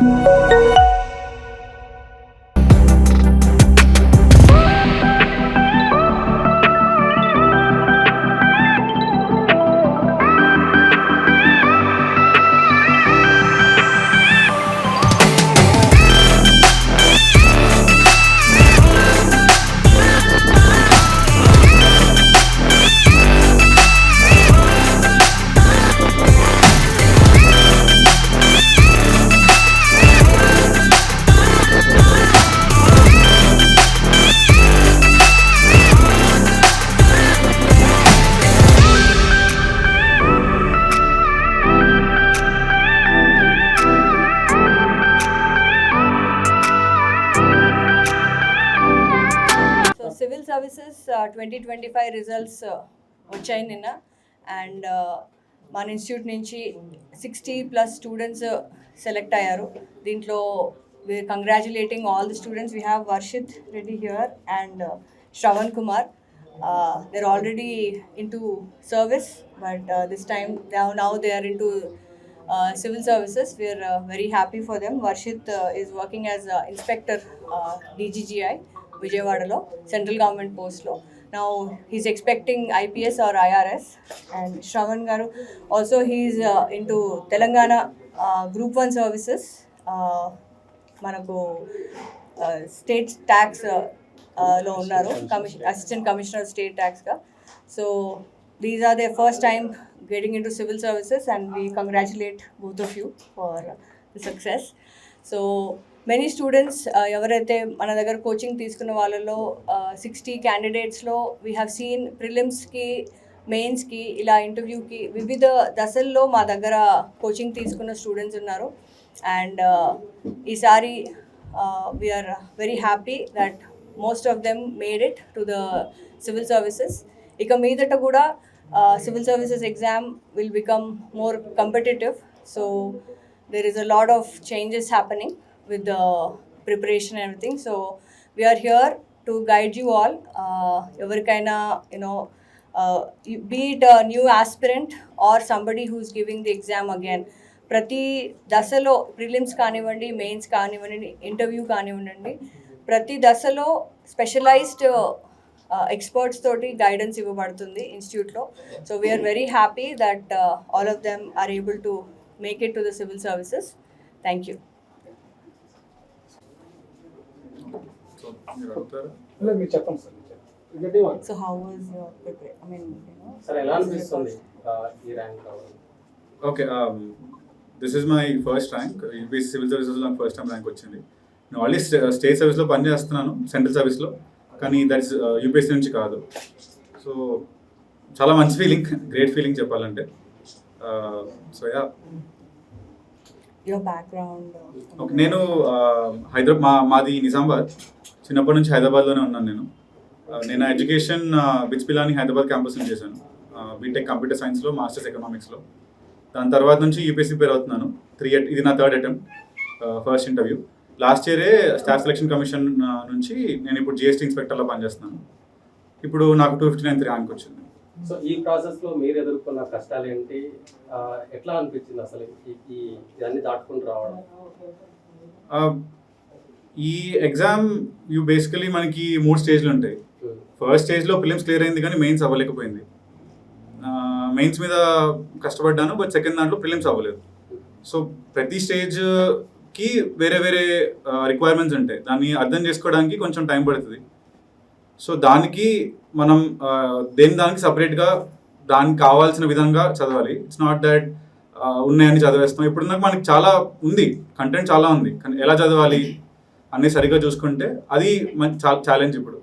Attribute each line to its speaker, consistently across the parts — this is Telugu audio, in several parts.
Speaker 1: సివిల్ సర్వీసెస్ 2025 రిజల్ట్స్ వచ్చాయి నిన్న. అండ్ మన ఇన్స్టిట్యూట్ నుంచి 60+ స్టూడెంట్స్ సెలెక్ట్ అయ్యారు. దీంట్లో we're congratulating all the students. We have Varshit Reddy here and Shravan Kumar. They're already into service, but this time now they are into civil services. We're very happy for them. Varshit is working as inspector DGGI Vijayawada central government post lo. Now he's expecting IPS or IRS. And Shravan garu also he's into Telangana group 1 services. మనకు స్టేట్ ట్యాక్స్ లో ఉన్నారు, అసిస్టెంట్ కమిషనర్ స్టేట్ ట్యాక్స్గా. So these are they first time getting into civil services and we congratulate both of you for the success. So many students ఎవరైతే మన దగ్గర కోచింగ్ తీసుకున్న వాళ్ళలో 60 క్యాండిడేట్స్లో వీ హ్యావ్ సీన్ ప్రిలిమ్స్కి, మెయిన్స్కి, ఇలా ఇంటర్వ్యూకి వివిధ దశల్లో మా దగ్గర కోచింగ్ తీసుకున్న స్టూడెంట్స్ ఉన్నారు. And ఈసారి we are very happy that most of them made it to the civil services. ఇక మీదట కూడా civil services exam will become more competitive. So there is a lot of changes happening with the preparation and everything. So we are here to guide you all. ఎవరికైనా be it a new aspirant or somebody who's giving the exam again, ప్రతి దశలో ప్రిలిమ్స్ కానివ్వండి, మెయిన్స్ కానివ్వండి, ఇంటర్వ్యూ కానివ్వండి, ప్రతి దశలో స్పెషలైజ్డ్ ఎక్స్పర్ట్స్ తోటి గైడెన్స్ ఇవ్వబడుతుంది ఇన్స్టిట్యూట్లో. So we are very happy that all of them are able to make it to the civil services. Thank you. So how was your preparation? I mean
Speaker 2: ఎలా అనిపిస్తుంది ఈ ర్యాంక్ రావడం?
Speaker 3: Okay, this is my first rank. UPSC civil సర్వీసెస్లో నాకు ఫస్ట్ టైం ర్యాంక్ వచ్చింది. నేను ఆల్రెడీ స్టేట్ సర్వీస్లో పనిచేస్తున్నాను, సెంట్రల్ సర్వీస్లో, కానీ దట్స్ యూపీఎస్సీ నుంచి కాదు. సో చాలా మంచి ఫీలింగ్, గ్రేట్ ఫీలింగ్ చెప్పాలంటే. So yeah,
Speaker 1: your background.
Speaker 3: Okay, నేను హైదరాబాద్, మాది నిజామాబాద్. చిన్నప్పటి నుంచి హైదరాబాద్లోనే ఉన్నాను నేను. నేను education bits Pilani Hyderabad campus నుంచి చేశాను, బీటెక్ కంప్యూటర్ సైన్స్లో, మాస్టర్స్ ఎకనామిక్స్లో. దాని తర్వాత నుంచి యూపీఎస్సీ ప్రిపేర్ అవుతున్నాను. ఇది నా 3rd attempt, first interview. Last ఇయరే స్టాఫ్ సెలక్షన్ కమిషన్ నుంచి నేను ఇప్పుడు జిఎస్టీ ఇన్స్పెక్టర్లో పనిచేస్తున్నాను. ఇప్పుడు నాకు 259th ర్యాంక్ వచ్చింది.
Speaker 2: సో ఈ ప్రాసెస్లో మీరు ఎదుర్కొన్న కష్టాలు ఏంటి, ఎట్లా అనిపించింది అసలు ఇవన్నీ దాటుకుంటూ రావడం?
Speaker 3: ఈ ఎగ్జామ్ బేసికలీ మనకి 3 స్టేజ్లు ఉంటాయి. ఫస్ట్ స్టేజ్లో ప్రిలిమ్స్ క్లియర్ అయింది కానీ మెయిన్స్ అవ్వలేకపోయింది. మెయిన్స్ మీద కష్టపడ్డాను, బట్ సెకండ్ దాంట్లో ప్రిలిమ్స్ అవ్వలేదు. సో ప్రతి స్టేజ్కి వేరే వేరే రిక్వైర్మెంట్స్ ఉంటాయి, దాన్ని అర్థం చేసుకోవడానికి కొంచెం టైం పడుతుంది. సో దానికి మనం దానికి సపరేట్గా దానికి కావాల్సిన విధంగా చదవాలి. ఇట్స్ నాట్ దట్ ఉన్నాయని చదివేస్తాం. ఇప్పుడు మనకి చాలా ఉంది, కంటెంట్ చాలా ఉంది, కానీ ఎలా చదవాలి అన్నీ సరిగ్గా చూసుకుంటే అది ఛాలెంజ్ ఇప్పుడు.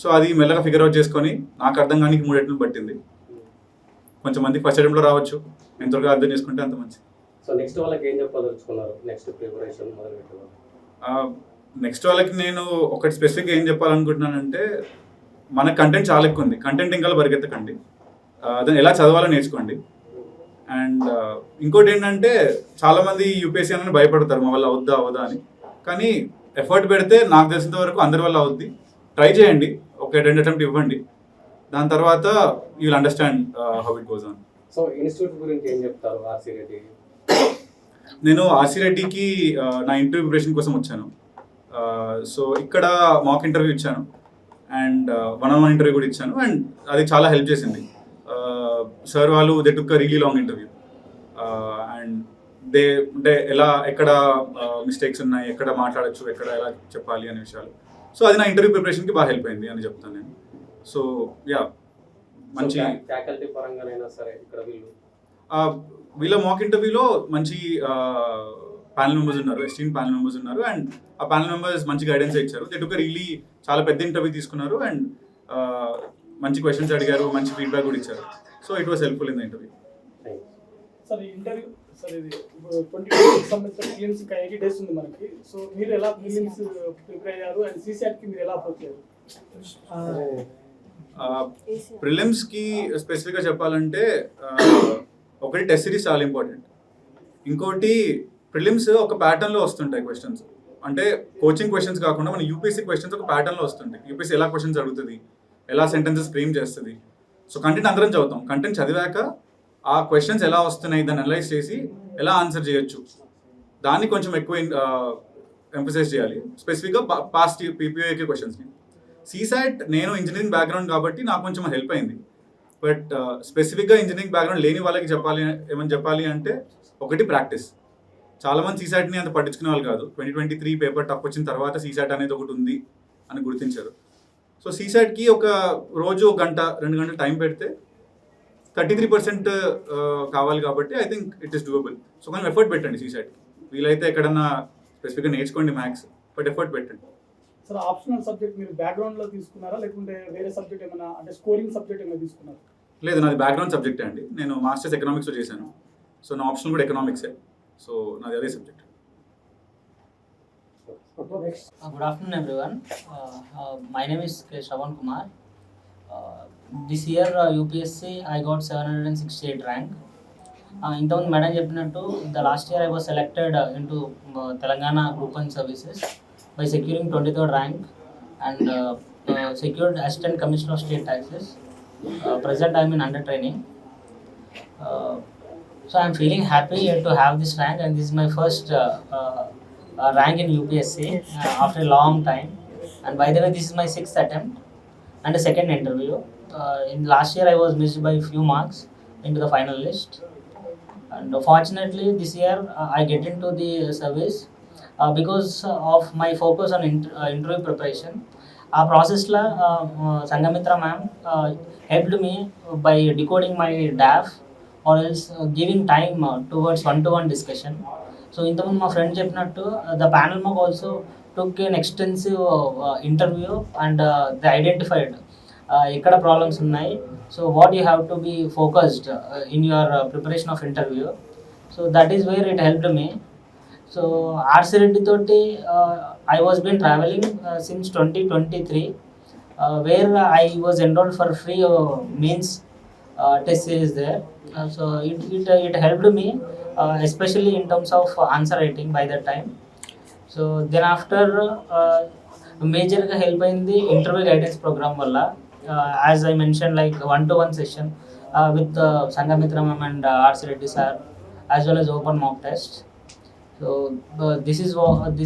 Speaker 3: సో అది మెల్లగా ఫిగర్ అవుట్ చేసుకొని నాకు అర్థం కానీ 3 అటెంప్ట్లు పట్టింది. కొంచెం మంది ఫస్ట్ అటెంప్ట్లో రావచ్చు, ఎంతవరకు అర్థం చేసుకుంటే అంత మంచి.
Speaker 2: సో నెక్స్ట్ వాళ్ళకి ఏం చెప్పదలుచుకున్నారు? నెక్స్ట్ ప్రిపరేషన్
Speaker 3: నెక్స్ట్ వాళ్ళకి నేను ఒకటి స్పెసిఫిక్గా ఏం చెప్పాలనుకుంటున్నానంటే, మన కంటెంట్ చాలా ఎక్కువ ఉంది, కంటెంట్ ఇంకా పరిగెత్తకండి, దాన్ని ఎలా చదవాలో నేర్చుకోండి. అండ్ ఇంకోటి ఏంటంటే, చాలామంది యూపీఎస్సీ అని భయపడతారు మా వల్ల అవదా అని. కానీ ఎఫర్ట్ పెడితే నాకు తెలిసినంత వరకు అందరి వల్ల అవుద్ది. ట్రై చేయండి, ఒక 2 అటెంప్ట్ ఇవ్వండి, దాని తర్వాత you will understand how it goes on.
Speaker 2: So institute గురించి ఏం చెప్తారు? ఆర్సీ రెడ్డి
Speaker 3: నేను ఆర్సీ రెడ్డికి నా ఇంటర్వ్యూ ప్రిపరేషన్ కోసం వచ్చాను. సో ఇక్కడ మాక్ ఇంటర్వ్యూ ఇచ్చాను and one on one interview కూడా ఇచ్చాను అండ్ అది చాలా హెల్ప్ చేసింది. సార్ వాళ్ళు they took really long interview and అంటే ఎక్కడ మిస్టేక్స్ ఉన్నాయి, ఎక్కడ మాట్లాడచ్చు, ఎక్కడ ఎలా చెప్పాలి అనే విషయాలు. సో అది నా ఇంటర్వ్యూ ప్రిపరేషన్కి బాగా హెల్ప్ అయింది అని చెప్తాను నేను. సో యా మంచి
Speaker 2: ఫ్యాకల్టీ పరంగానైనా సరే ఇక్కడ
Speaker 3: వీళ్ళ మాక్ ఇంటర్వ్యూలో మంచి ప్యానల్ మెంబర్స్ ఉన్నారు, ఎస్టీన్ ప్యానల్ మెంబర్స్ ఉన్నారు అండ్ ఆ ప్యానల్ మెంబర్స్ మంచి గైడెన్స్ ఇచ్చారు. దే టుక్ రియలీ చాలా పెద్ద ఇంటర్వ్యూ తీసుకున్నారు అండ్ మంచి క్వశ్చన్స్ అడిగారు, మంచి ఫీడ్బ్యాక్ కూడా ఇచ్చారు. So it was helpful in the interview.
Speaker 4: Sir interview sir ఇది ఇప్పుడు 2020 సంబంధించిన ఫిలిమ్స్ ఇంకా 80 డేస్ ఉంది మనకి. సో మీరు ఎలా ఫిలిమ్స్ ప్రిపేర్ అయ్యారు అండ్ సీసాట్కి మీరు ఎలా అప్రోచ్ అయ్యారు?
Speaker 3: ప్రిలిమ్స్కి స్పెసిఫిక్గా చెప్పాలంటే ఒకటి టెస్ట్ సిరీస్ చాలా ఇంపార్టెంట్. ఇంకోటి ప్రిలిమ్స్ ఒక ప్యాటర్న్లో వస్తుంటాయి క్వశ్చన్స్, అంటే కోచింగ్ క్వశ్చన్స్ కాకుండా మన యూపీఎస్సీ క్వశ్చన్స్ ఒక ప్యాటర్న్లో వస్తుంటాయి. యూపీఎస్సీ ఎలా క్వశ్చన్స్ అడుగుతుంది, ఎలా సెంటెన్సెస్ ఫ్రేమ్ చేస్తుంది. సో కంటెంట్ అందరం చదువుతాం, కంటెంట్ చదివాక ఆ క్వశ్చన్స్ ఎలా వస్తున్నాయి దాన్ని అనలైజ్ చేసి ఎలా ఆన్సర్ చేయొచ్చు దాన్ని కొంచెం ఎక్కువ ఎంఫసైజ్ చేయాలి, స్పెసిఫిక్గా పాస్ట్ పీపీఐకే క్వశ్చన్స్ని. సీసాట్ నేను ఇంజనీరింగ్ బ్యాక్గ్రౌండ్ కాబట్టి నాకు కొంచెం హెల్ప్ అయింది. బట్ స్పెసిఫిక్గా ఇంజనీరింగ్ బ్యాక్గ్రౌండ్ లేని వాళ్ళకి ఏమని చెప్పాలి అంటే ఒకటి ప్రాక్టీస్. చాలామంది సీసాట్ని అంత పట్టించుకునే వాళ్ళు కాదు. 2023 పేపర్ టఫ్ వచ్చిన తర్వాత సీసాట్ అనేది ఒకటి ఉంది అని గుర్తించారు. సో సీసాట్కి ఒక రోజు 1-2 గంటలు టైం పెడితే 33% కావాలి కాబట్టి I think it is doable. So కొంచెం ఎఫర్ట్ పెట్టండి సీసాట్కి. వీలైతే ఎక్కడన్నా స్పెసిఫిక్గా నేర్చుకోండి మ్యాథ్స్, బట్ ఎఫర్ట్ పెట్టండి.
Speaker 4: సార్ ఆప్షనల్ సబ్జెక్ట్ మీరు బ్యాక్గ్రౌండ్లో తీసుకున్నారా లేకుంటే వేరే సబ్జెక్ట్ ఏమైనా అంటే స్కోరింగ్ సబ్జెక్ట్ ఏమైనా తీసుకున్నారా?
Speaker 3: లేదు, నాది బ్యాక్గ్రౌండ్ సబ్జెక్టే అండి. నేను మాస్టర్స్ ఎకనామిక్స్లో చేశాను. సో నా ఆప్షన్ కూడా ఎకనామిక్సే. సో నాది అదే subject.
Speaker 5: Good afternoon, everyone. My name is K. Shravan Kumar. This year UPSC I got 768 rank. ఇంతకుముందు మేడం చెప్పినట్టు the last year I was selected into Telangana group 1 services by securing 23rd rank and secured assistant commissioner of state taxes. Present I am in under training. So I am feeling happy to have this rank, and this is my first rank in UPSC after a long time. And by the way, this is my 6th attempt and a second interview. In last year I was missed by few marks into the final list, and fortunately this year I get into the service because of my focus on interview preparation. Our process la Sangamitra ma'am helped me by decoding my DAF or else giving time towards one-to-one discussion. So ఇంతకుముందు మా ఫ్రెండ్ చెప్పినట్టు the panel mock also took an extensive interview and they identified ఎక్కడ ప్రాబ్లమ్స్ ఉన్నాయి, so what you have to be focused in your preparation of interview. So that is where it helped me. So RC Reddy తోటి I was been travelling since 2023 where I was enrolled for free mains test series there. So it helped me especially in terms of answer writing by that time. So then after మేజర్గా హెల్ప్ అయింది ఇంటర్వ్యూ గైడెన్స్ ప్రోగ్రామ్ వల్ల. As I mentioned, like one-to-one session with Sangamitra ma'am and R.C. Reddy sir, as well as open mock test. So this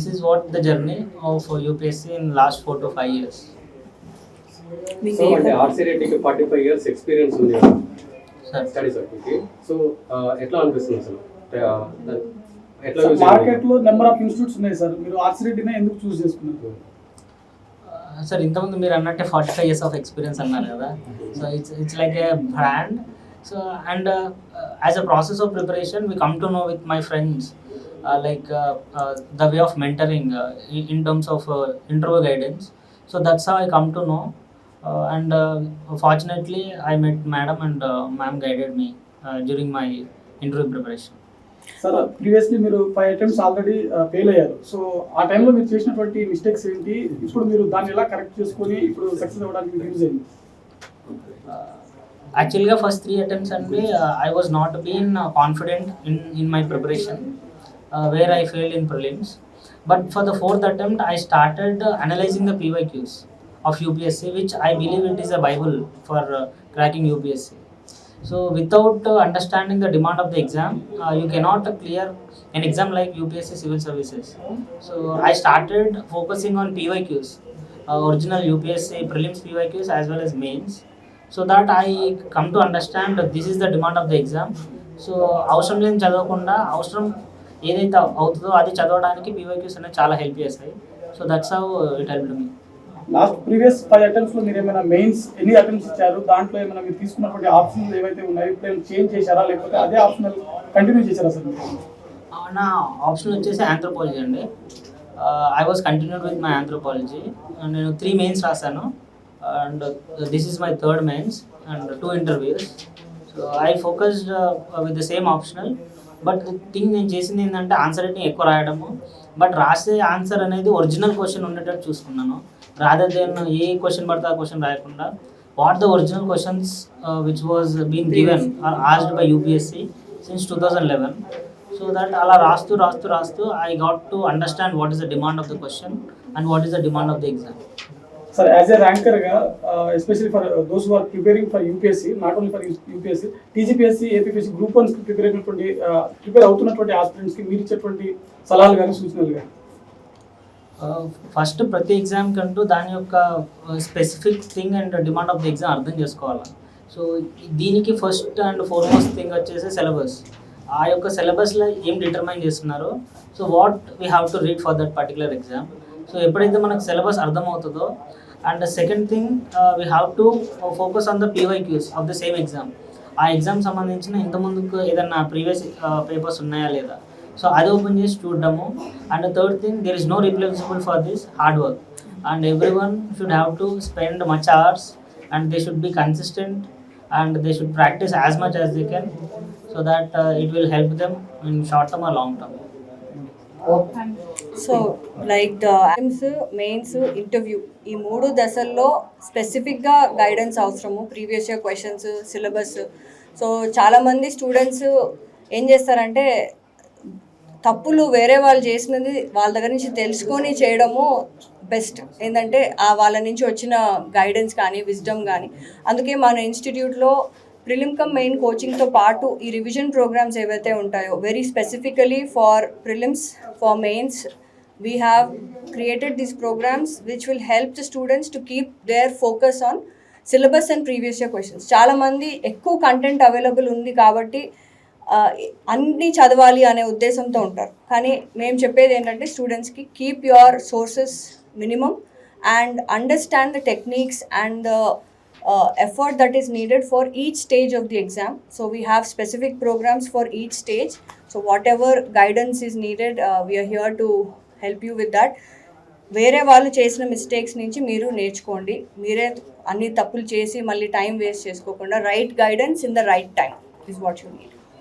Speaker 5: is what the journey of UPSC in last 4 to 5 years.
Speaker 2: So అంటే ఆర్సీ రెడ్డికి 45 years ఎక్స్పీరియన్స్ ఉంది
Speaker 5: Sir,
Speaker 2: స్టడీ సర్టిఫికేట్. సో ఎట్లా అనిపిస్తుంది అసలు ఎట్లా
Speaker 4: మార్కెట్లో నెంబర్ ఆఫ్ ఇన్స్టిట్యూట్స్ ఉన్నాయి సార్, మీరు ఆర్సీ రెడ్డినే ఎందుకు చూస్ చేసుకున్నారు?
Speaker 5: సార్ ఇంతకుముందు మీరు అన్నట్టే 45 years ఆఫ్ ఎక్స్పీరియన్స్ అన్నారు కదా. So it's like A brand. So and as a process of preparation we come to know with my friends like the way of mentoring in terms of interview guidance. So that's how I come to know, and fortunately I met madam and ma'am guided me during my interview preparation.
Speaker 4: Sir previously మీరు 5 attempts ఆల్రెడీ ఫెయిల్ అయ్యారు. సో ఆ టైంలో మీరు చేసినటువంటి మిస్టేక్స్ ఏంటి, ఇప్పుడు మీరు దాన్ని ఎలా కరెక్ట్ చేసుకొని ఇప్పుడు సక్సెస్ అవ్వడానికి యూజ్ అయింది?
Speaker 5: Actually first 3 attempts and I was not been confident in my preparation, where I failed in prelims. But for the 4th attempt I started analyzing the PYQs of UPSC, which I believe it is a bible for cracking UPSC. So without understanding the demand of the exam, you cannot clear an exam like UPSC Civil Services. So I started focusing on PYQs, original UPSC prelims PYQs as well as mains, so that I come to understand that this is the demand of the exam. So అవసరం లేని చదవకుండా అవసరం ఏదైతే అవుతుందో అది చదవడానికి PYQs అనేవి చాలా హెల్ప్ చేస్తాయి. So that's how it helped me.
Speaker 4: Last previous 5 attempts లో మీరు ఏమైనా మెయిన్స్ ఎన్ని అటెంప్ట్స్ ఇచ్చారు, దాంట్లో ఏమైనా మీరు తీసుకున్నటువంటి ఆప్షన్స్ ఏవైతే ఉన్నాయో ఇప్పుడు ఏమైనా చేంజ్ చేశారా, లేకపోతే అదే ఆప్షనల్ కంటిన్యూ చేశారా సార్ మీరు?
Speaker 5: నా ఆప్షన్ వచ్చేసి ఆంథ్రోపాలజీ అండి. I was continued with my anthropology and నేను 3 మెయిన్స్ రాశాను and this is my third mains and 2 interviews. So I focused with the same optional. But thing నేను చేసింది ఏంటంటే ఆన్సర్ రైటింగ్ ఎక్కువ రాయడము, బట్ రాసే ఆన్సర్ అనేది ఒరిజినల్ క్వశ్చన్ ఉండేటట్టు చూసుకున్నాను. రాదర్ దెన్ ఏ క్వశ్చన్ పడితే ఆ క్వశ్చన్ రాయకుండా what the original questions which was been given or asked by UPSC since 2011. So that అలా రాస్తూ I got to understand what is the demand of the question and what is the demand of the exam.
Speaker 4: Sir as a ర్యాంకర్గా especially for those who are preparing for UPSC, not only for UPSC, TGPSC, APPSC group 1 prepare అవుతున్నటువంటి ఆస్పిరెంట్స్కి మీరు ఇచ్చేటువంటి సలహాలు కానీ సూచనలు కానీ?
Speaker 5: ఫస్ట్ ప్రతి ఎగ్జామ్ కంటూ దాని యొక్క specific thing and demand of the exam అర్థం చేసుకోవాలి. సో దీనికి ఫస్ట్ అండ్ ఫార్మోస్ట్ థింగ్ వచ్చేసి సిలబస్. ఆ యొక్క సిలబస్లో ఏం డిటర్మైన్ చేస్తున్నారు, so what we have to read for that particular exam. So ఎప్పుడైతే మనకు సిలబస్ అర్థమవుతుందో and second thing we have to focus on the PYQs of the same exam. ఆ ఎగ్జామ్ సంబంధించిన ఇంతకుముందుకు ఏదన్నా ప్రీవియస్ పేపర్స్ ఉన్నాయా లేదా, సో అది ఓపెన్ చేసి చూడడము. And third thing, there is no replaceable for this hard work and every one should have to spend much hours and they should be consistent and they should practice as much as they can so that it will help them in short term or long term.
Speaker 1: So like the mains interview ఈ 3 దశల్లో స్పెసిఫిక్గా గైడెన్స్ అవసరము. Previous year questions, syllabus. So చాలామంది స్టూడెంట్స్ ఏం చేస్తారంటే తప్పులు వేరే వాళ్ళు చేసినది వాళ్ళ దగ్గర నుంచి తెలుసుకొని చేయడము బెస్ట్. ఏంటంటే వాళ్ళ నుంచి వచ్చిన గైడెన్స్ కానీ విజ్డమ్ కానీ. అందుకే మన ఇన్స్టిట్యూట్లో ప్రిలిమ్ కమ్ మెయిన్ కోచింగ్తో పాటు ఈ రివిజన్ ప్రోగ్రామ్స్ ఏవైతే ఉంటాయో very specifically for prelims, for mains, we have created these programs which will help the students to keep their focus on syllabus and previous year questions. చాలా మంది ఎక్కువ కంటెంట్ అవైలబుల్ ఉంది కాబట్టి అన్నీ చదవాలి అనే ఉద్దేశంతో ఉంటారు. కానీ మేము చెప్పేది ఏంటంటే స్టూడెంట్స్కి keep your sources minimum and understand the techniques and the effort that is needed for each stage of the exam. So we have specific programs for each stage. So whatever guidance is needed, we are here to help you with that. వేరే వాళ్ళు చేసిన మిస్టేక్స్ నుంచి మీరు నేర్చుకోండి. మీరే అన్ని తప్పులు చేసి మళ్ళీ టైం వేస్ట్ చేసుకోకుండా right guidance in the right time is what you need.